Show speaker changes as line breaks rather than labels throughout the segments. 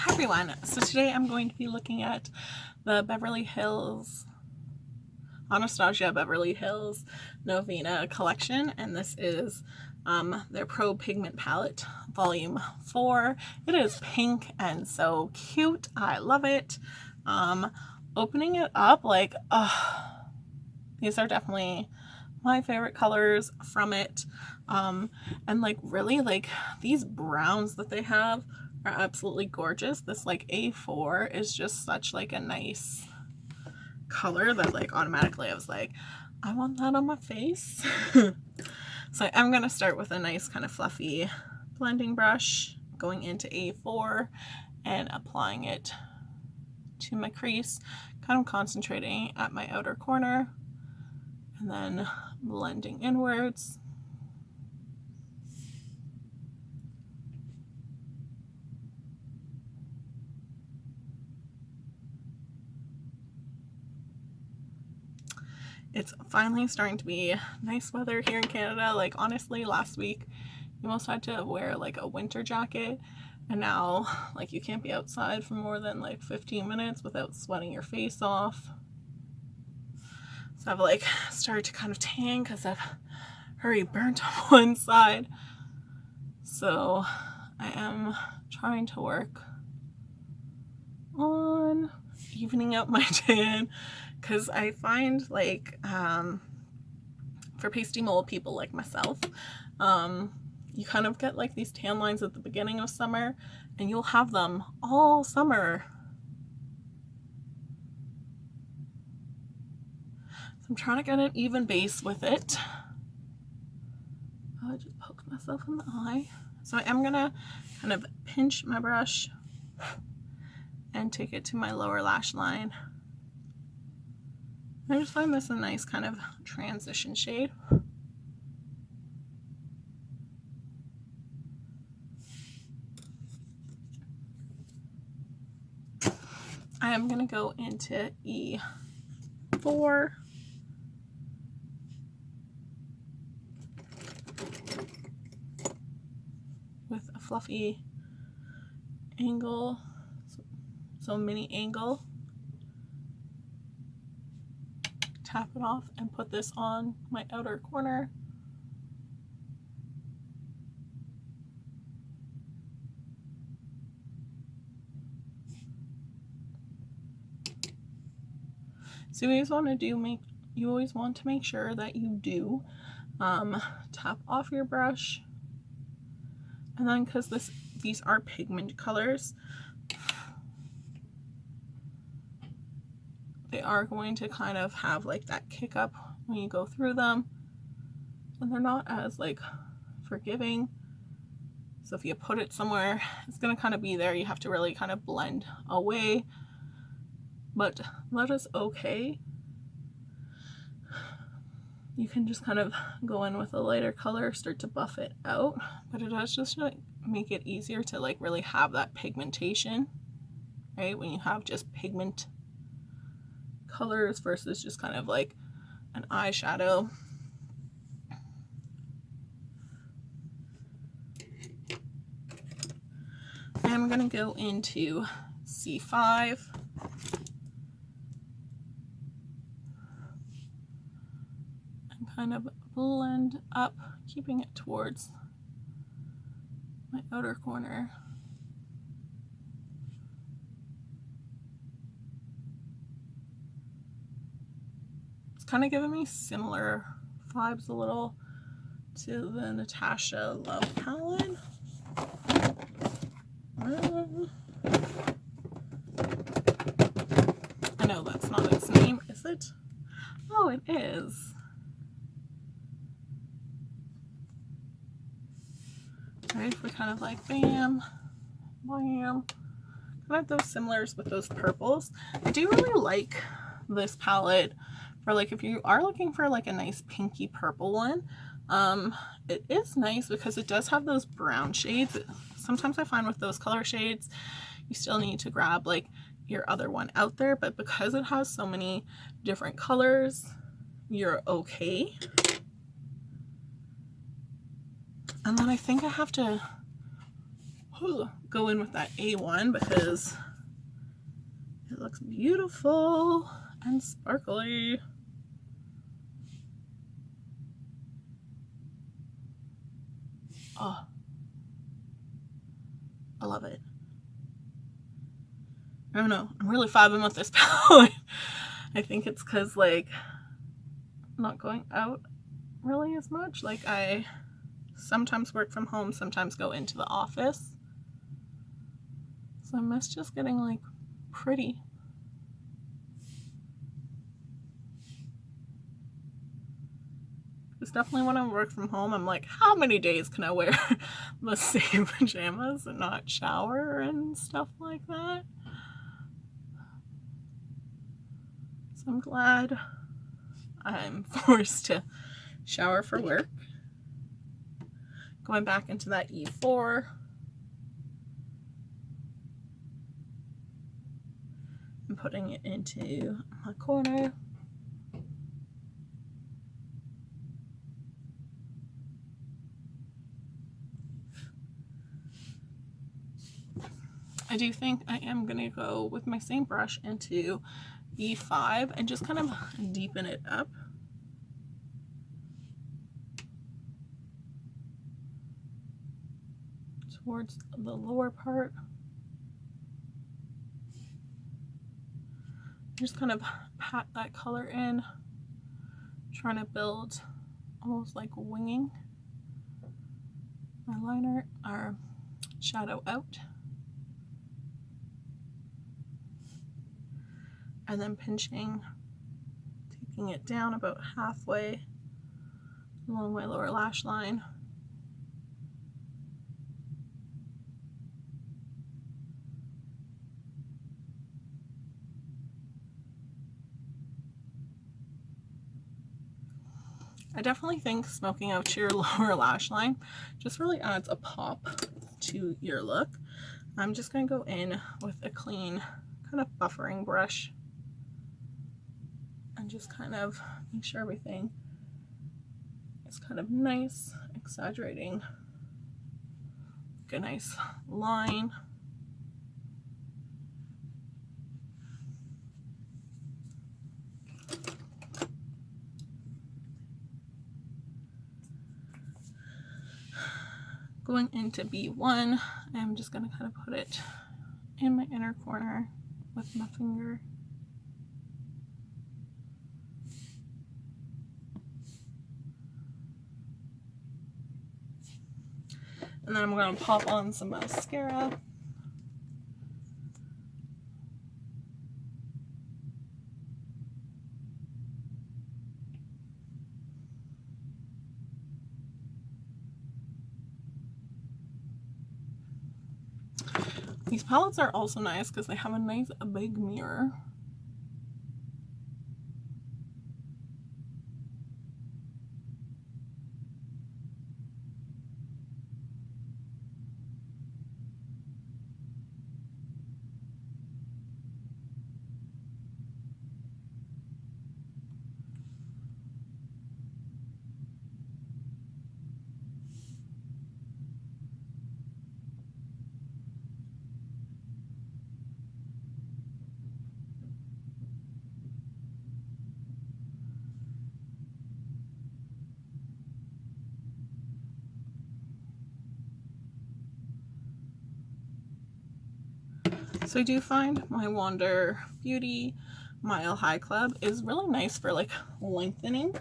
Hi everyone, so today I'm going to be looking at the Anastasia Beverly Hills Norvina collection, and this is their Pro Pigment palette, volume 4. It is pink and so cute. I love it. Opening it up, like, these are definitely my favorite colors from it. And like really, like these browns that they have are absolutely gorgeous. This like A4 is just such like a nice color that like automatically I was like, I want that on my face. So I'm gonna start with a nice kind of fluffy blending brush, going into A4 and applying it to my crease, kind of concentrating at my outer corner and then blending inwards. It's finally starting to be nice weather here in Canada. Like honestly, last week you almost had to wear like a winter jacket, and now like you can't be outside for more than like 15 minutes without sweating your face off. So I've like started to kind of tan because I've already burnt on one side. So I am trying to work on evening out my tan, because I find like for pasty mole people like myself, you kind of get like these tan lines at the beginning of summer and you'll have them all summer. So I'm trying to get an even base with it. Oh, I just poked myself in the eye. So I am gonna kind of pinch my brush and take it to my lower lash line. I just find this a nice kind of transition shade. I am going to go into E4. With a fluffy angle, so mini angle. Tap it off and put this on my outer corner. So you always want to make sure that you do tap off your brush, and then because these are pigment colors, they are going to kind of have like that kick up when you go through them, and they're not as like forgiving. So if you put it somewhere, it's going to kind of be there. You have to really kind of blend away, but that is okay. You can just kind of go in with a lighter color, start to buff it out, but it does just like make it easier to like really have that pigmentation, right? When you have just pigment colors versus just kind of like an eyeshadow. I'm gonna go into C5. Kind of blend up, keeping it towards my outer corner. It's kind of giving me similar vibes a little to the Natasha Love palette. I know that's not its name, is it? Oh, it is. Right, we're kind of like bam, bam. Kind of those similars with those purples. I do really like this palette for like if you are looking for like a nice pinky purple one. It is nice because it does have those brown shades. Sometimes I find with those color shades you still need to grab like your other one out there, but because it has so many different colors, you're okay. And then I think I have to go in with that A1 because it looks beautiful and sparkly. Oh, I love it. I don't know. I'm really vibing with this palette. I think it's because, like, I'm not going out really as much. Like, I sometimes work from home, sometimes go into the office. So I miss just getting, like, pretty. It's definitely when I work from home, I'm like, how many days can I wear the same pajamas and not shower and stuff like that? So I'm glad I'm forced to shower for work. Going back into that E4. And putting it into my corner. I do think I am going to go with my same brush into E5 and just kind of deepen it up. Towards the lower part. Just kind of pat that color in, trying to build almost like winging my liner or shadow out. And then pinching, taking it down about halfway along my lower lash line. I definitely think smoking out your lower lash line just really adds a pop to your look. I'm just going to go in with a clean kind of buffering brush and just kind of make sure everything is kind of nice, exaggerating like a nice line. Going into B1, I'm just going to kind of put it in my inner corner with my finger. And then I'm going to pop on some mascara. These palettes are also nice because they have a nice big mirror. So I do find my Wander Beauty Mile High Club is really nice for like lengthening.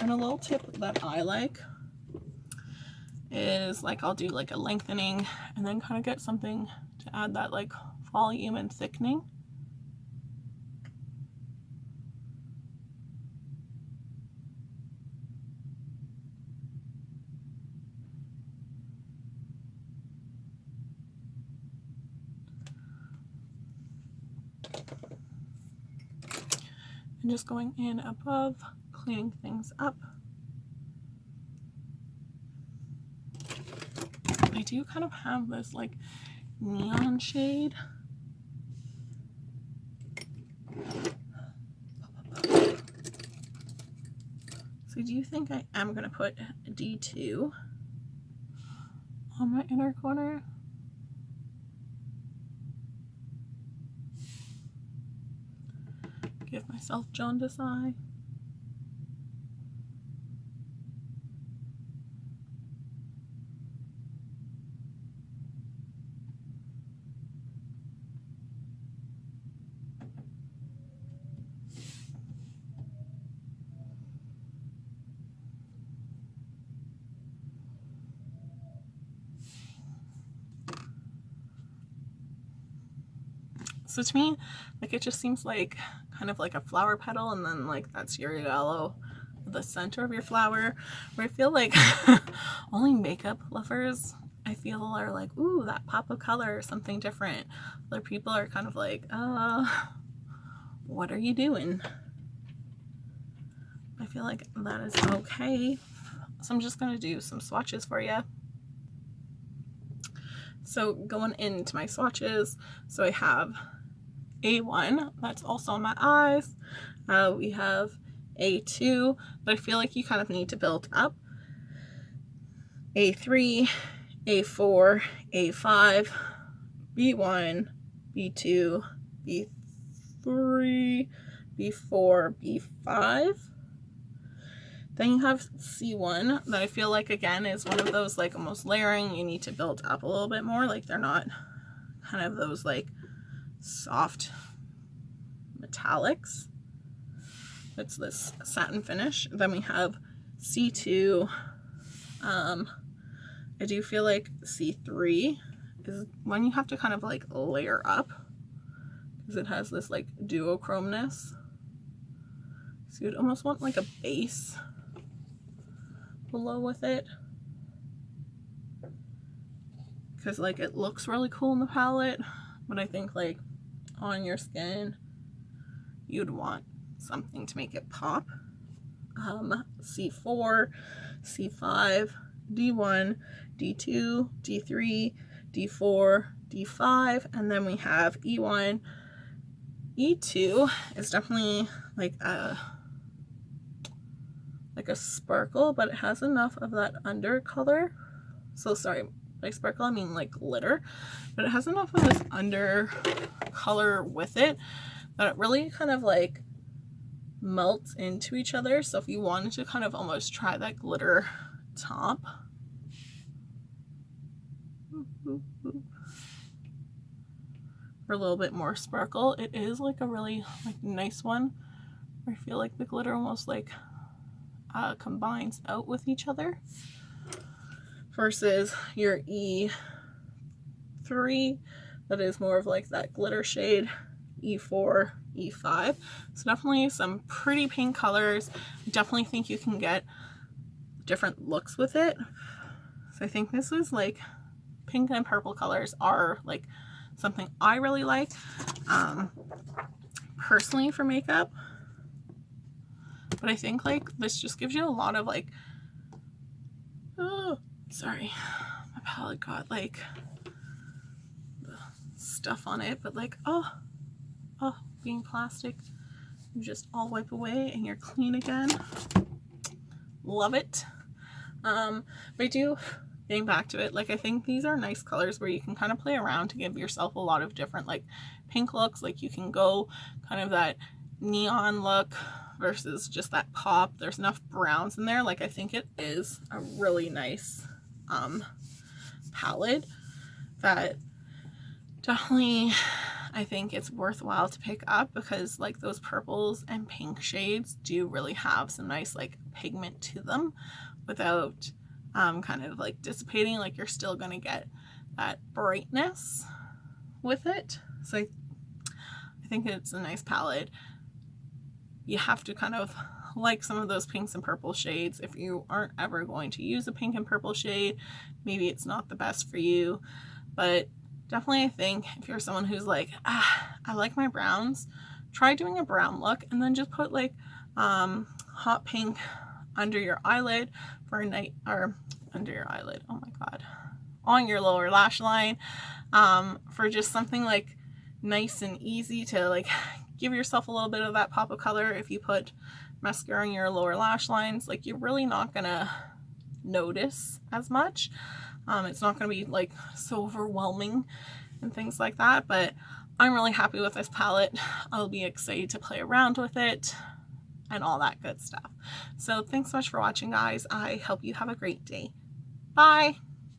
And a little tip that I like is like I'll do like a lengthening and then kind of get something to add that like volume and thickening. And just going in above, cleaning things up. I do kind of have this like neon shade. So I do think I am going to put D2 on my inner corner. Give myself jaundice eye. So to me, like, it just seems like kind of like a flower petal, and then like that's your yellow, the center of your flower, where I feel like only makeup lovers, I feel, are like, ooh, that pop of color or something different. Other people are kind of like, what are you doing? I feel like that is okay. So I'm just going to do some swatches for you. So going into my swatches, so I have A1, that's also on my eyes. We have A2, but I feel like you kind of need to build up. A3, A4, A5, B1, B2, B3, B4, B5. Then you have C1, that I feel like, again, is one of those like almost layering. You need to build up a little bit more. Like, they're not kind of those like soft metallics. It's this satin finish. Then we have C2. I do feel like C3 is when you have to kind of like layer up, because it has this like duochromeness. So you'd almost want like a base below with it, because like it looks really cool in the palette, but I think like on your skin you'd want something to make it pop. C4, C5, D1, D2, D3, D4, D5, and then we have E1. E2 is definitely like a sparkle, but it has enough of that under color. So sorry, by sparkle I mean like glitter, but it has enough of this under color with it that it really kind of like melts into each other. So if you wanted to kind of almost try that glitter top, for a little bit more sparkle, it is like a really like nice one where I feel like the glitter almost like combines out with each other, versus your E3 that is more of like that glitter shade, E4, E5. So definitely some pretty pink colors. I definitely think you can get different looks with it. So I think this is like pink and purple colors are like something I really like personally for makeup. But I think like this just gives you a lot of like, oh, sorry, my palette got like stuff on it, but like, oh, being plastic, you just all wipe away and you're clean again. Love it. But I do, getting back to it, like I think these are nice colors where you can kind of play around to give yourself a lot of different like pink looks. Like you can go kind of that neon look versus just that pop. There's enough browns in there. Like I think it is a really nice palette that definitely I think it's worthwhile to pick up, because like those purples and pink shades do really have some nice like pigment to them without kind of like dissipating. Like you're still going to get that brightness with it. So I think it's a nice palette. You have to kind of like some of those pinks and purple shades. If you aren't ever going to use a pink and purple shade, maybe it's not the best for you. But definitely I think if you're someone who's like, I like my browns, try doing a brown look and then just put like hot pink under your eyelid for a night, or under your eyelid, oh my god, on your lower lash line, for just something like nice and easy to like give yourself a little bit of that pop of color. If you put mascara on your lower lash lines, like you're really not gonna notice as much. It's not going to be like so overwhelming and things like that, but I'm really happy with this palette. I'll be excited to play around with it and all that good stuff. So thanks so much for watching, guys. I hope you have a great day. Bye.